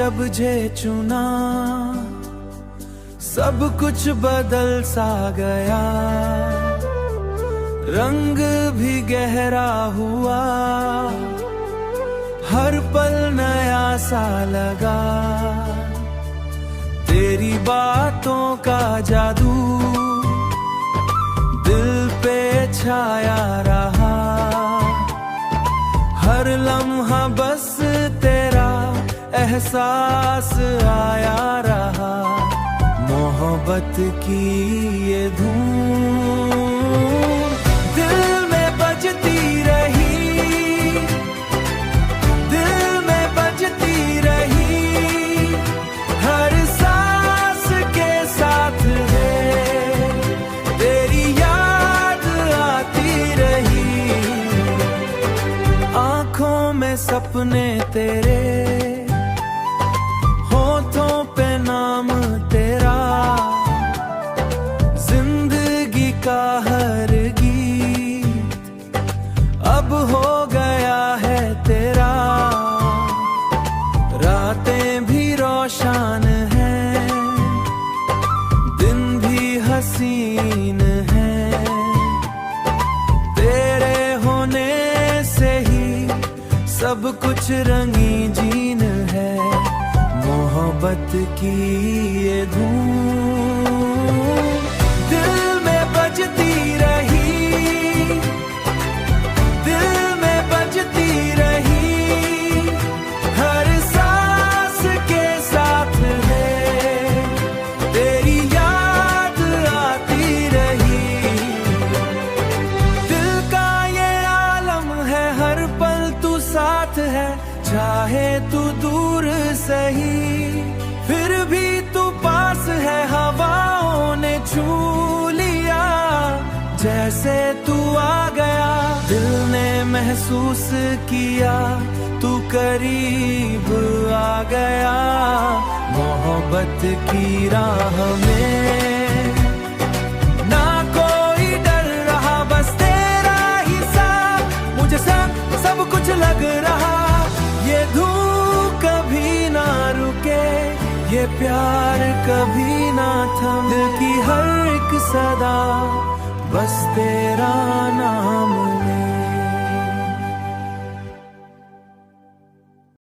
जब जे चुना सब कुछ बदल सा गया, रंग भी गहरा हुआ, हर पल नया सा लगा। तेरी बातों का जादू दिल पे छाया रहा, हर लम्हा बस तेरा एहसास आया रहा। मोहब्बत की ये धूम दिल में बजती रही, दिल में बजती रही, हर सांस के साथ है तेरी याद आती रही। आँखों में सपने तेरे, होठों पे नाम तेरा, जिंदगी का हर गीत अब हो गया है तेरा। रातें भी रोशन हैं, दिन भी हसीन हैं, तेरे होने से ही सब कुछ रंगीन है। मोहब्बत की ये धूम दिल में बजती रही, दिल में बजती रही, हर सांस के साथ है तेरी याद आती रही। दिल का ये आलम है, हर पल तू साथ है, चाहे तू दूर सही फिर भी तू पास है। हवाओं ने छू लिया जैसे तू आ गया, दिल ने महसूस किया तू करीब आ गया। मोहब्बत की राह में ना कोई डर रहा, बस तेरा ही साथ मुझे सब कुछ लग रहा। ये धूप कभी ना रुके, ये प्यार कभी ना थम, दिल की हर एक सदा बस तेरा नाम